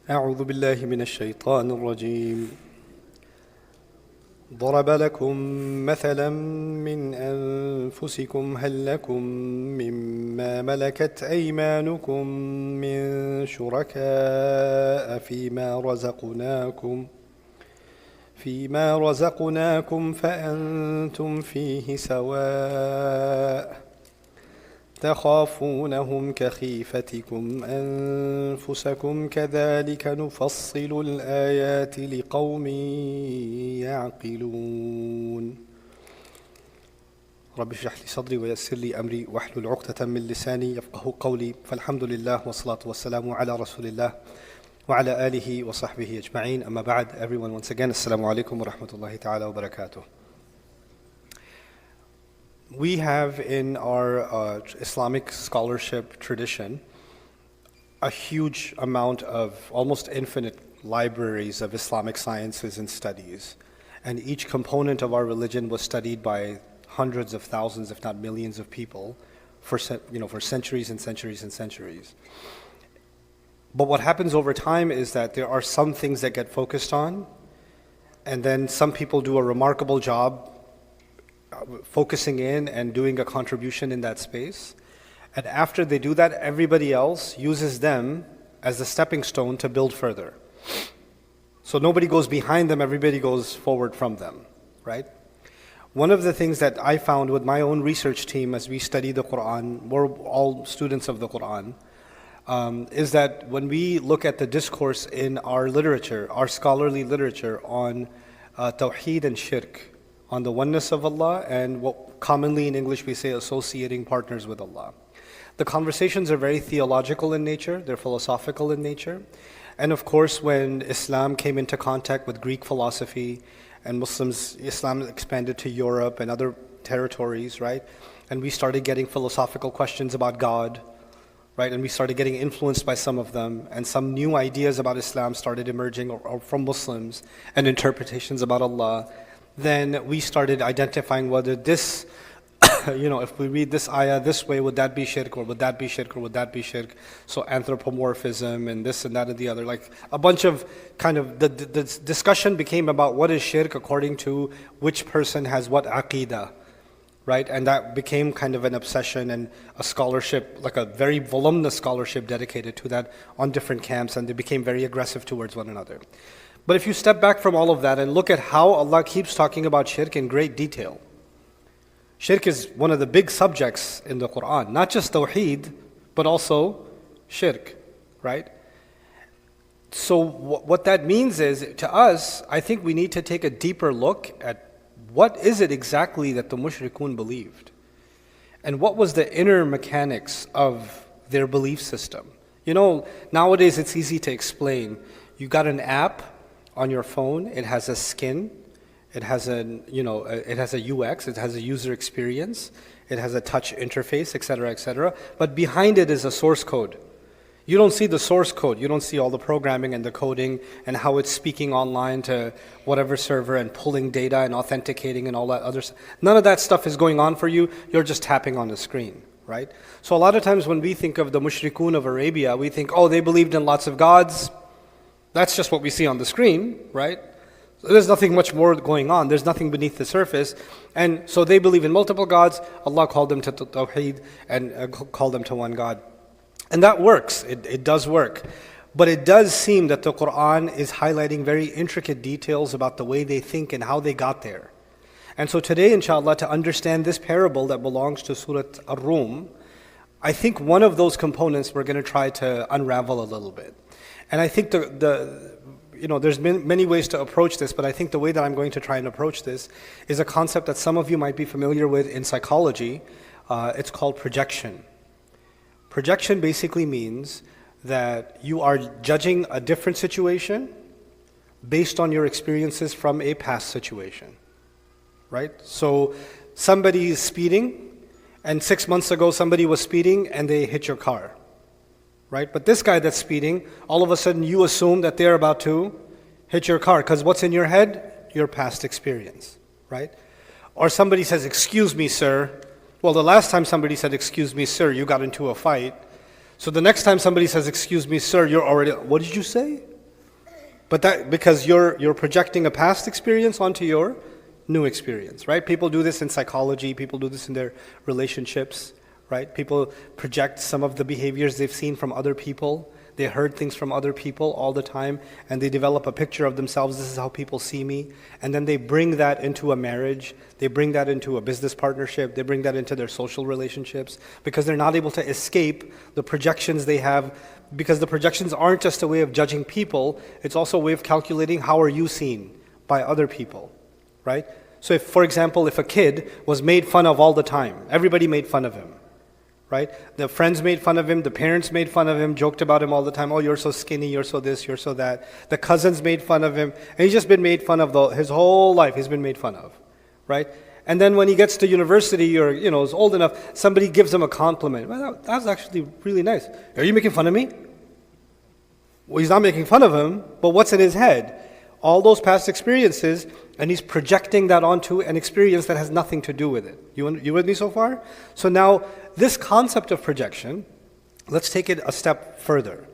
أعوذ بالله من الشيطان الرجيم ضرب لكم مثلا من أنفسكم هل لكم مما ملكت أيمانكم من شركاء فيما رزقناكم فأنتم فيه سواء تخافونهم كخيفتكم أنفسكم كذلك نفصل الآيات لقوم يعقلون رب اشرح لي صدري ويسر لي أمري واحلل عقدة من لساني يفقه قولي فالحمد لله والصلاة والسلام على رسول الله وعلى آله وصحبه أجمعين أما بعد. Everyone, once again, Assalamu alaikum wa rahmatullahi ta'ala wa barakatuh. We have in our Islamic scholarship tradition a huge amount of almost infinite libraries of Islamic sciences and studies. And each component of our religion was studied by hundreds of thousands, if not millions of people for centuries and centuries and centuries. But what happens over time is that there are some things that get focused on, and then some people do a remarkable job focusing in and doing a contribution in that space. And after they do that, everybody else uses them as a stepping stone to build further. So nobody goes behind them, everybody goes forward from them, right? One of the things that I found with my own research team as we study the Quran, we're all students of the Quran, is that when we look at the discourse in our literature, our scholarly literature on Tawheed and Shirk, on the oneness of Allah and what commonly in English we say associating partners with Allah. The conversations are very theological in nature, they're philosophical in nature. And of course when Islam came into contact with Greek philosophy and Islam expanded to Europe and other territories, right? And we started getting philosophical questions about God, right? And we started getting influenced by some of them, and some new ideas about Islam started emerging or from Muslims and interpretations about Allah. Then we started identifying whether this, if we read this ayah this way, would that be shirk, or would that be shirk, or would that be shirk? So anthropomorphism and this and that and the other, like a bunch of the discussion became about what is shirk according to which person has what aqidah, right? And that became kind of an obsession and a scholarship, like a very voluminous scholarship dedicated to that on different camps, and they became very aggressive towards one another. But if you step back from all of that and look at how Allah keeps talking about shirk in great detail, shirk is one of the big subjects in the Quran, not just tawheed, but also shirk, right? So what that means is, to us, I think we need to take a deeper look at what is it exactly that the mushrikun believed, and what was the inner mechanics of their belief system. Nowadays it's easy to explain. You got an app on your phone, it has a skin, it has a UX, it has a user experience, it has a touch interface, etc., etc. But behind it is a source code. You don't see the source code, you don't see all the programming and the coding and how it's speaking online to whatever server and pulling data and authenticating and all that other stuff. None of that stuff is going on for you, you're just tapping on the screen, right? So a lot of times when we think of the mushrikun of Arabia, we think, oh, they believed in lots of gods. That's just what we see on the screen, right? So there's nothing much more going on. There's nothing beneath the surface. And so they believe in multiple gods. Allah called them to Tawheed and called them to one God. And that works. It does work. But it does seem that the Quran is highlighting very intricate details about the way they think and how they got there. And so today, inshallah, to understand this parable that belongs to Surah Ar-Rum, I think one of those components we're going to try to unravel a little bit. And I think there's many ways to approach this, but I think the way that I'm going to try and approach this is a concept that some of you might be familiar with in psychology. It's called projection. Projection basically means that you are judging a different situation based on your experiences from a past situation, right? So somebody is speeding, and 6 months ago somebody was speeding and they hit your car. Right? But this guy that's speeding, all of a sudden you assume that they're about to hit your car, because what's in your head? Your past experience, right? Or somebody says, excuse me, sir. Well, the last time somebody said, excuse me, sir, you got into a fight. So the next time somebody says, excuse me, sir, you're already, what did you say? But that, because you're projecting a past experience onto your new experience, right? People do this in psychology, people do this in their relationships, right? People project some of the behaviors they've seen from other people. They heard things from other people all the time, and they develop a picture of themselves. This is how people see me. And then they bring that into a marriage. They bring that into a business partnership. They bring that into their social relationships because they're not able to escape the projections they have, because the projections aren't just a way of judging people. It's also a way of calculating how are you seen by other people, right? So if, for example, if a kid was made fun of all the time, everybody made fun of him, right? The friends made fun of him, the parents made fun of him, joked about him all the time. Oh, you're so skinny, you're so this, you're so that. The cousins made fun of him, and he's just been made fun of his whole life. He's been made fun of, right? And then when he gets to university or, is old enough, somebody gives him a compliment. Well, that was actually really nice. Are you making fun of me? Well, he's not making fun of him, but what's in his head? All those past experiences, and he's projecting that onto an experience that has nothing to do with it. You with me so far? So now, this concept of projection, let's take it a step further.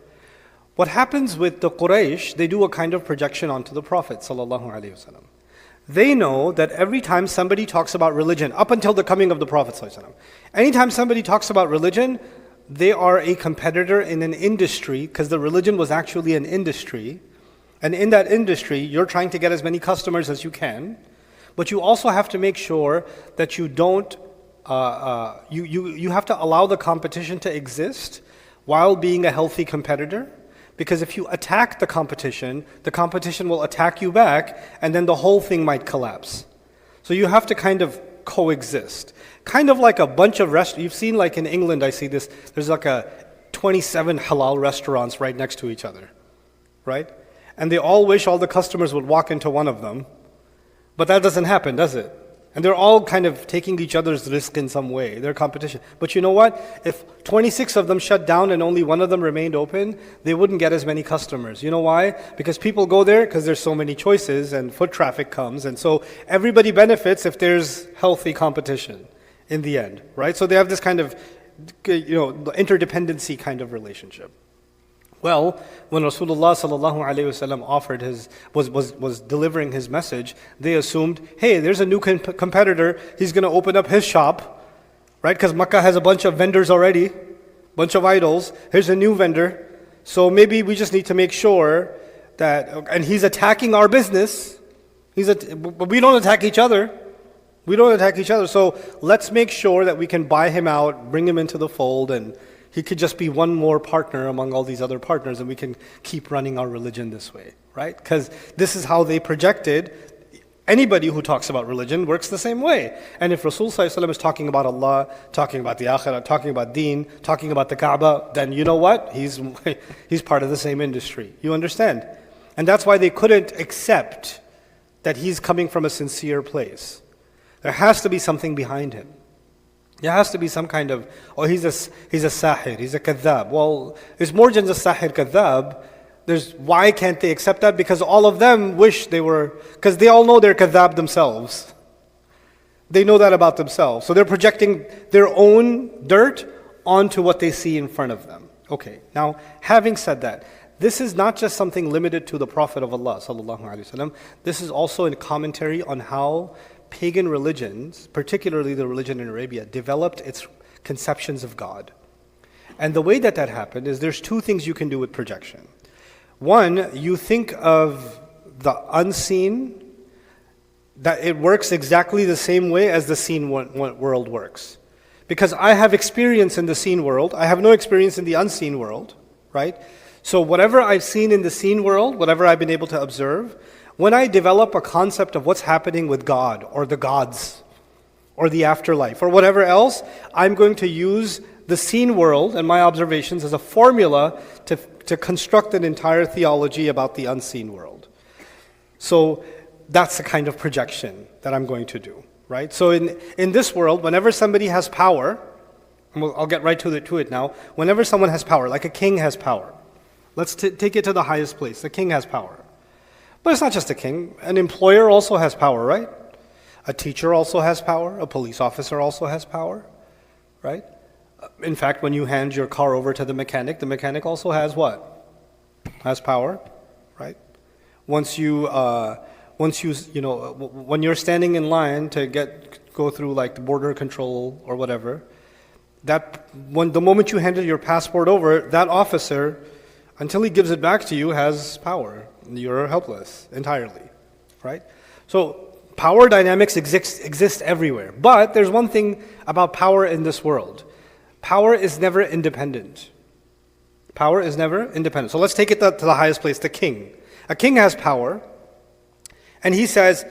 What happens with the Quraysh, they do a kind of projection onto the Prophet ﷺ. They know that every time somebody talks about religion, up until the coming of the Prophet ﷺ, anytime somebody talks about religion, they are a competitor in an industry, because the religion was actually an industry. And in that industry, you're trying to get as many customers as you can, but you also have to make sure that you don't, you have to allow the competition to exist while being a healthy competitor. Because if you attack the competition will attack you back, and then the whole thing might collapse. So you have to kind of coexist. Kind of like a bunch of restaurants. You've seen, like in England, I see this, there's like 27 halal restaurants right next to each other, right? And they all wish all the customers would walk into one of them. But that doesn't happen, does it? And they're all kind of taking each other's risk in some way. They're competition. But you know what? If 26 of them shut down and only one of them remained open, they wouldn't get as many customers. You know why? Because people go there because there's so many choices and foot traffic comes. And so everybody benefits if there's healthy competition in the end, right? So they have this kind of, interdependency kind of relationship. Well, when Rasulullah ﷺ was delivering his message, they assumed, hey, there's a new competitor, he's going to open up his shop, right? Because Makkah has a bunch of vendors already, bunch of idols. Here's a new vendor. So maybe we just need to make sure that, and he's attacking our business. But we don't attack each other. We don't attack each other. So let's make sure that we can buy him out, bring him into the fold, and he could just be one more partner among all these other partners, and we can keep running our religion this way, right? Because this is how they projected. Anybody who talks about religion works the same way. And if Rasul ﷺ is talking about Allah, talking about the Akhirah, talking about Deen, talking about the Kaaba, then you know what? He's part of the same industry. You understand? And that's why they couldn't accept that he's coming from a sincere place. There has to be something behind him. There has to be some kind of, he's a sahir, he's a kadhab. Well, it's more than just sahir, kadhab. Why can't they accept that? Because all of them wish they were, because they all know they're kadhab themselves. They know that about themselves. So they're projecting their own dirt onto what they see in front of them. Okay, now having said that, this is not just something limited to the Prophet of Allah ﷺ. This is also a commentary on how pagan religions, particularly the religion in Arabia, developed its conceptions of God. And the way that happened is there's two things you can do with projection. One, you think of the unseen, that it works exactly the same way as the seen world works. Because I have experience in the seen world, I have no experience in the unseen world, right? So whatever I've seen in the seen world, whatever I've been able to observe, when I develop a concept of what's happening with God or the gods or the afterlife or whatever else, I'm going to use the seen world and my observations as a formula to construct an entire theology about the unseen world. So that's the kind of projection that I'm going to do, right? So in this world, whenever somebody has power, and I'll get right to it now, whenever someone has power, like a king has power, let's take it to the highest place. The king has power. But it's not just a king. An employer also has power, right? A teacher also has power. A police officer also has power, right? In fact, when you hand your car over to the mechanic also has what? Has power, right? once you, when you're standing in line to go through like the border control or whatever, the moment you handed your passport over, that officer, until he gives it back to you, has power. You're helpless entirely, right? So power dynamics exist everywhere. But there's one thing about power in this world. Power is never independent. Power is never independent. So let's take it to the highest place, the king. A king has power, and he says,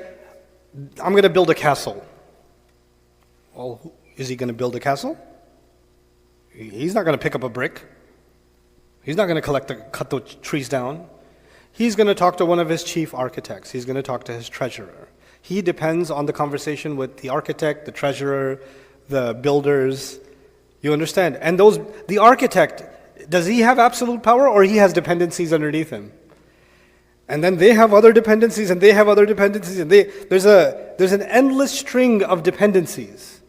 I'm going to build a castle. Well, is he going to build a castle? He's not going to pick up a brick. He's not going to cut the trees down. He's going to talk to one of his chief architects. He's going to talk to his treasurer. He depends on the conversation with the architect, the treasurer, the builders. You understand? And the architect, does he have absolute power, or he has dependencies underneath him? And then they have other dependencies, and they have other dependencies, and there's an endless string of dependencies,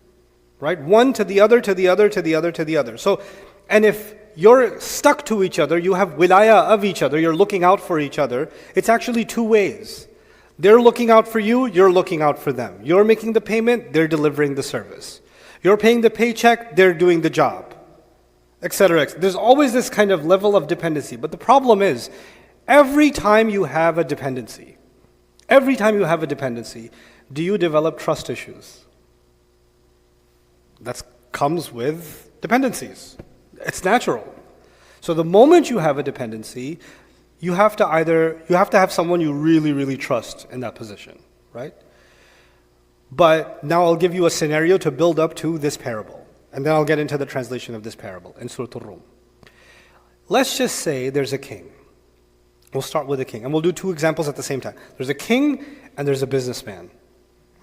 right? One to the other, to the other, to the other, to the other. So, and if you're stuck to each other, you have wilaya of each other, you're looking out for each other, it's actually two ways. They're looking out for you, you're looking out for them. You're making the payment, they're delivering the service. You're paying the paycheck, they're doing the job, etc. There's always this kind of level of dependency. But the problem is, every time you have a dependency, do you develop trust issues? That comes with dependencies. It's natural. So the moment you have a dependency, you have to have someone you really, really trust in that position, right? But now I'll give you a scenario to build up to this parable. And then I'll get into the translation of this parable in Surah Al-Rum. Let's just say there's a king. We'll start with a king. And we'll do two examples at the same time. There's a king and there's a businessman.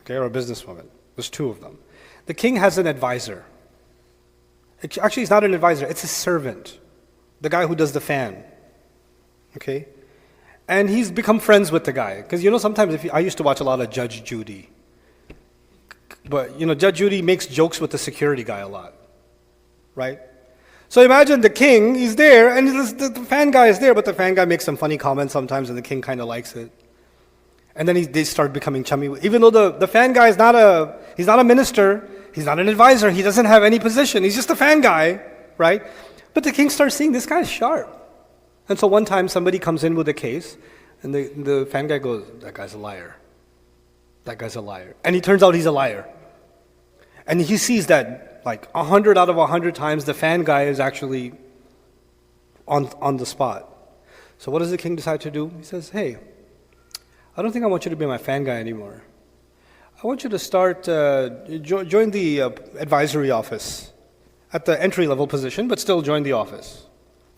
Okay, or a businesswoman. There's two of them. The king has an advisor. Actually, it's not an advisor, it's a servant. The guy who does the fan. Okay? And he's become friends with the guy. Because sometimes I used to watch a lot of Judge Judy. But Judge Judy makes jokes with the security guy a lot. Right? So imagine the king, he's there, and the fan guy is there, but the fan guy makes some funny comments sometimes, and the king kind of likes it. And then they start becoming chummy. Even though the fan guy is he's not a minister, he's not an advisor, he doesn't have any position, he's just a fan guy, right? But the king starts seeing this guy's sharp. And so one time somebody comes in with a case, and the fan guy goes, that guy's a liar. That guy's a liar. And he turns out he's a liar. And he sees that like 100 out of 100 times the fan guy is actually on the spot. So what does the king decide to do? He says, hey, I don't think I want you to be my fan guy anymore. I want you to start, join the advisory office at the entry-level position, but still join the office.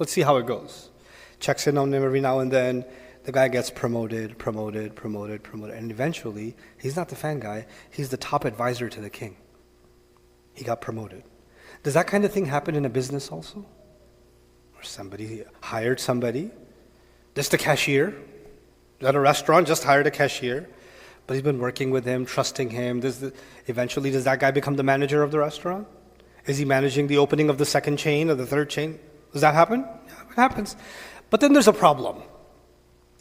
Let's see how it goes. Checks in on him every now and then. The guy gets promoted, and eventually, he's not the fan guy, he's the top advisor to the king. He got promoted. Does that kind of thing happen in a business also? Or somebody hired somebody, just a cashier, at a restaurant, just hired a cashier, but he's been working with him, trusting him. Eventually, does that guy become the manager of the restaurant? Is he managing the opening of the second chain or the third chain? Does that happen? Yeah, it happens. But then there's a problem.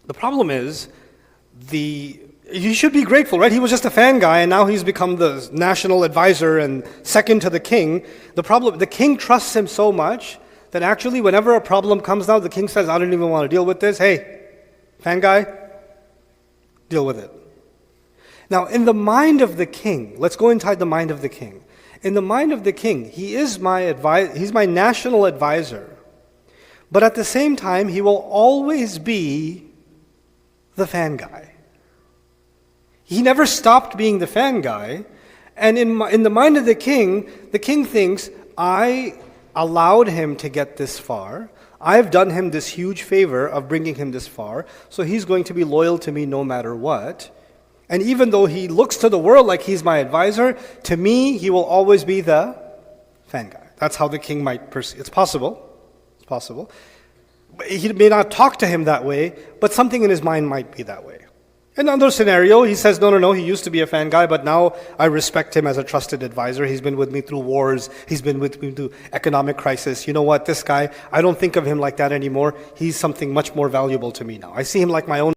The problem is, he should be grateful, right? He was just a fan guy, and now he's become the national advisor and second to the king. The king trusts him so much that actually whenever a problem comes now, the king says, I don't even want to deal with this. Hey, fan guy, deal with it. Now, in the mind of the king, let's go inside the mind of the king. In the mind of the king, he's my national advisor. But at the same time, he will always be the fan guy. He never stopped being the fan guy. And in the mind of the king thinks, I allowed him to get this far. I've done him this huge favor of bringing him this far, so he's going to be loyal to me no matter what. And even though he looks to the world like he's my advisor, to me, he will always be the fan guy. That's how the king might perceive. It's possible. It's possible. He may not talk to him that way, but something in his mind might be that way. In another scenario, he says, no, he used to be a fan guy, but now I respect him as a trusted advisor. He's been with me through wars. He's been with me through economic crisis. You know what, this guy, I don't think of him like that anymore. He's something much more valuable to me now. I see him like my own